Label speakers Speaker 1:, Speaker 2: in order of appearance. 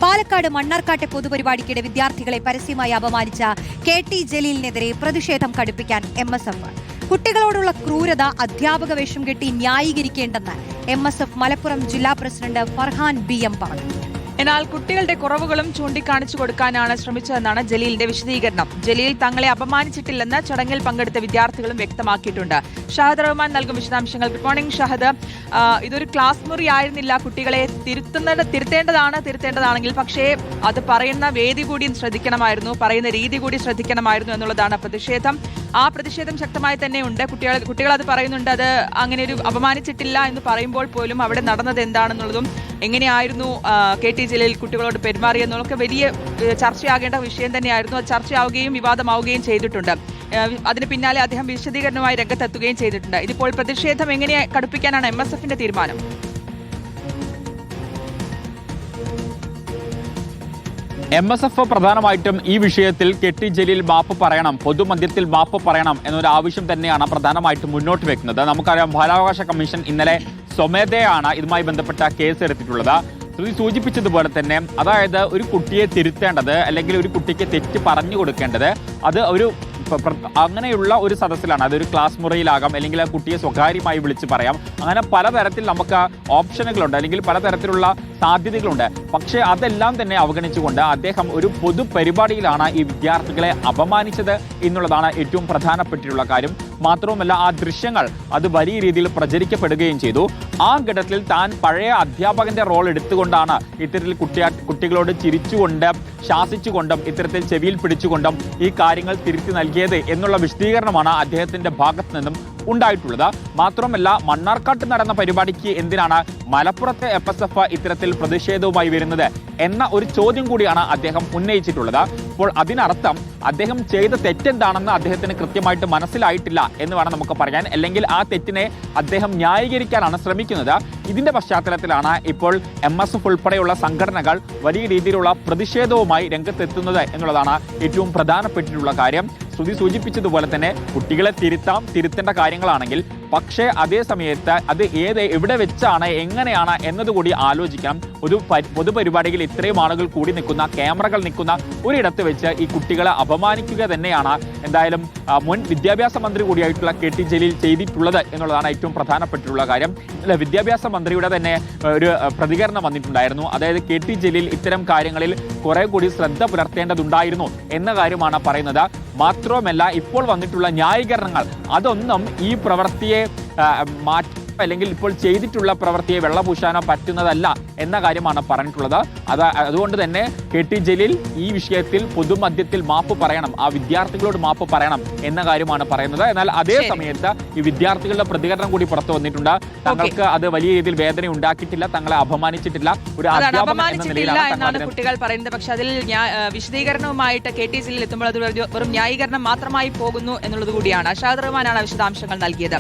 Speaker 1: പാലക്കാട് മണ്ണാർക്കാട്ടെ പൊതുപരിപാടിക്കിടെ വിദ്യാർത്ഥികളെ പരസ്യമായി അപമാനിച്ച KT ജലീലിനെതിരെ പ്രതിഷേധം കടുപ്പിക്കാൻ MSF. കുട്ടികളോടുള്ള ക്രൂരത അധ്യാപക വേഷം കെട്ടി ന്യായീകരിക്കേണ്ടെന്ന് MSF മലപ്പുറം ജില്ലാ പ്രസിഡന്റ് ഫർഹാൻ BM പറഞ്ഞു.
Speaker 2: എന്നാൽ കുട്ടികളുടെ കുറവുകളും ചൂണ്ടിക്കാണിച്ചു കൊടുക്കാനാണ് ശ്രമിച്ചതെന്നാണ് ജലീലിന്റെ വിശദീകരണം. ജലീൽ തങ്ങളെ അപമാനിച്ചിട്ടില്ലെന്ന് ചടങ്ങിൽ പങ്കെടുത്ത വിദ്യാർത്ഥികളും വ്യക്തമാക്കിയിട്ടുണ്ട്. ഷഹദ് റഹ്മാൻ നൽകും വിശദാംശങ്ങൾ. Good morning Shahad. ഇതൊരു ക്ലാസ് മുറി ആയിരുന്നില്ല. കുട്ടികളെ തിരുത്തേണ്ടതാണെങ്കിൽ പക്ഷേ അത് പറയുന്ന വേദി കൂടി ശ്രദ്ധിക്കണമായിരുന്നു, പറയുന്ന രീതി കൂടി ശ്രദ്ധിക്കണമായിരുന്നു എന്നുള്ളതാണ് പ്രതിഷേധം. ആ പ്രതിഷേധം ശക്തമായി തന്നെ ഉണ്ട്. കുട്ടികൾ അത് പറയുന്നുണ്ട്. അത് അങ്ങനെ ഒരു അപമാനിച്ചിട്ടില്ല എന്ന് പറയുമ്പോൾ പോലും അവിടെ നടന്നത് എന്താണെന്നുള്ളതും എങ്ങനെയായിരുന്നു KT ജലീൽ കുട്ടികളോട് പെരുമാറിയെന്നുള്ളതൊക്കെ വലിയ ചർച്ചയാകേണ്ട വിഷയം തന്നെയായിരുന്നു. അത് ചർച്ചയാവുകയും വിവാദമാവുകയും ചെയ്തിട്ടുണ്ട്. അതിന് പിന്നാലെ അദ്ദേഹം വിശദീകരണവുമായി രംഗത്തെത്തുകയും ചെയ്തിട്ടുണ്ട്. ഇതിപ്പോൾ പ്രതിഷേധം എങ്ങനെ കടുപ്പിക്കാനാണ് MSFന്റെ തീരുമാനം?
Speaker 3: MSF പ്രധാനമായിട്ടും ഈ വിഷയത്തിൽ KT ജലീൽ മാപ്പ് പറയണം, പൊതുമധ്യത്തിൽ മാപ്പ് പറയണം എന്നൊരു ആവശ്യം തന്നെയാണ് പ്രധാനമായിട്ടും മുന്നോട്ട് വെക്കുന്നത്. നമുക്കറിയാം, ബാലാവകാശ കമ്മീഷൻ ഇന്നലെ സ്വമേധയാണ് ഇതുമായി ബന്ധപ്പെട്ട കേസ് എടുത്തിട്ടുള്ളത്. സൂചിപ്പിച്ചതുപോലെ തന്നെ, അതായത് ഒരു കുട്ടിയെ തിരുത്തേണ്ടത് അല്ലെങ്കിൽ ഒരു കുട്ടിക്ക് തെറ്റ് പറഞ്ഞു കൊടുക്കേണ്ടത് അത് ഒരു അങ്ങനെയുള്ള ഒരു സദസ്സിലാണ്. അതൊരു ക്ലാസ് മുറിയിലാകാം, അല്ലെങ്കിൽ ആ കുട്ടിയെ സ്വകാര്യമായി വിളിച്ച് പറയാം. അങ്ങനെ പലതരത്തിൽ നമുക്ക് ഓപ്ഷനുകളുണ്ട്, അല്ലെങ്കിൽ പലതരത്തിലുള്ള സാധ്യതകളുണ്ട്. പക്ഷേ അതെല്ലാം തന്നെ അവഗണിച്ചുകൊണ്ട് അദ്ദേഹം ഒരു പൊതുപരിപാടിയിലാണ് ഈ വിദ്യാർത്ഥികളെ അപമാനിച്ചത് എന്നുള്ളതാണ് ഏറ്റവും പ്രധാനപ്പെട്ടിട്ടുള്ള കാര്യം. മാത്രവുമല്ല, ആ ദൃശ്യങ്ങൾ അത് വലിയ രീതിയിൽ പ്രചരിക്കപ്പെടുകയും ചെയ്തു. ആ ഘട്ടത്തിൽ താൻ പഴയ അധ്യാപകന്റെ റോൾ എടുത്തുകൊണ്ടാണ് ഇത്തരത്തിൽ കുട്ടികളോട് ചിരിച്ചുകൊണ്ട് ശാസിച്ചുകൊണ്ടും ഇത്തരത്തിൽ ചെവിയിൽ പിടിച്ചുകൊണ്ടും ഈ കാര്യങ്ങൾ തിരുത്തി നൽകിയത് എന്നുള്ള വിശദീകരണമാണ് അദ്ദേഹത്തിന്റെ ഭാഗത്ത് നിന്നും ഉണ്ടായിട്ടുള്ളത്. മാത്രമല്ല, മണ്ണാർക്കാട്ട് നടന്ന പരിപാടിക്ക് എന്തിനാണ് മലപ്പുറത്തെ MSF ഇത്തരത്തിൽ പ്രതിഷേധവുമായി വരുന്നത് എന്ന ഒരു ചോദ്യം കൂടിയാണ് അദ്ദേഹം ഉന്നയിച്ചിട്ടുള്ളത്. അപ്പോൾ അതിനർത്ഥം അദ്ദേഹം ചെയ്ത തെറ്റെന്താണെന്ന് അദ്ദേഹത്തിന് കൃത്യമായിട്ട് മനസ്സിലായിട്ടില്ല എന്ന് വേണം നമുക്ക് പറയാൻ. അല്ലെങ്കിൽ ആ തെറ്റിനെ അദ്ദേഹം ന്യായീകരിക്കാനാണ് ശ്രമിക്കുന്നത്. ഇതിന്റെ പശ്ചാത്തലത്തിലാണ് ഇപ്പോൾ MSF ഉൾപ്പെടെയുള്ള സംഘടനകൾ വലിയ രീതിയിലുള്ള പ്രതിഷേധവുമായി രംഗത്തെത്തുന്നത് എന്നുള്ളതാണ് ഏറ്റവും പ്രധാനപ്പെട്ടിട്ടുള്ള കാര്യം. സൂചിപ്പിച്ചതുപോലെ തന്നെ കുട്ടികളെ തിരുത്തേണ്ട കാര്യങ്ങളാണെങ്കിൽ, പക്ഷേ അതേ സമയത്ത് അത് എവിടെ വെച്ചാണ്, എങ്ങനെയാണ് എന്നതുകൂടി ആലോചിക്കണം. ഒരു പൊതുപരിപാടിയിൽ ഇത്രയും ആളുകൾ കൂടി നിൽക്കുന്ന, ക്യാമറകൾ നിൽക്കുന്ന ഒരിടത്ത് വെച്ച് ഈ കുട്ടികളെ അപമാനിക്കുക തന്നെയാണ് എന്തായാലും മുൻ വിദ്യാഭ്യാസ മന്ത്രി കൂടിയായിട്ടുള്ള KT ജലീൽ ചെയ്തിട്ടുള്ളത് എന്നുള്ളതാണ് ഏറ്റവും പ്രധാനപ്പെട്ടിട്ടുള്ള കാര്യം. വിദ്യാഭ്യാസ മന്ത്രിയുടെ തന്നെ ഒരു പ്രതികരണം വന്നിട്ടുണ്ടായിരുന്നു. അതായത് KT ജലീൽ ഇത്തരം കാര്യങ്ങളിൽ കുറെ കൂടി ശ്രദ്ധ പുലർത്തേണ്ടതുണ്ടായിരുന്നു എന്ന കാര്യമാണ് പറയുന്നത്. മാത്രവുമല്ല, ഇപ്പോൾ വന്നിട്ടുള്ള ന്യായീകരണങ്ങൾ അതൊന്നും ഈ പ്രവൃത്തിയെ അല്ലെങ്കിൽ ഇപ്പോൾ ചെയ്തിട്ടുള്ള പ്രവൃത്തിയെ വെള്ളപൂശാനോ പറ്റുന്നതല്ല എന്ന കാര്യമാണ് പറഞ്ഞിട്ടുള്ളത്. അതുകൊണ്ട് തന്നെ KT ജലീൽ ഈ വിഷയത്തിൽ പൊതുമധ്യത്തിൽ മാപ്പ് പറയണം, ആ വിദ്യാർത്ഥികളോട് മാപ്പ് പറയണം എന്ന കാര്യമാണ് പറയുന്നത്. എന്നാൽ അതേ സമയത്ത് ഈ വിദ്യാർത്ഥികളുടെ പ്രതികരണം കൂടി പുറത്തു വന്നിട്ടുണ്ട്. തങ്ങൾക്ക് അത് വലിയ രീതിയിൽ വേദന ഉണ്ടാക്കിയിട്ടില്ല, തങ്ങളെ അപമാനിച്ചിട്ടില്ല, ഒരു അധ്യാപകൻ എന്ന നിലയിലാണ്
Speaker 2: കുട്ടികൾ പറയുന്നത്. പക്ഷെ അതിൽ വിശദീകരണവുമായിട്ട് KT ജലീൽ എത്തുമ്പോൾ അത് വെറും ന്യായീകരണം മാത്രമായി പോകുന്നു എന്നുള്ളത് കൂടിയാണ്. ഷഹദ് റഹ്മാനാണ് വിശദാംശങ്ങൾ നൽകിയത്.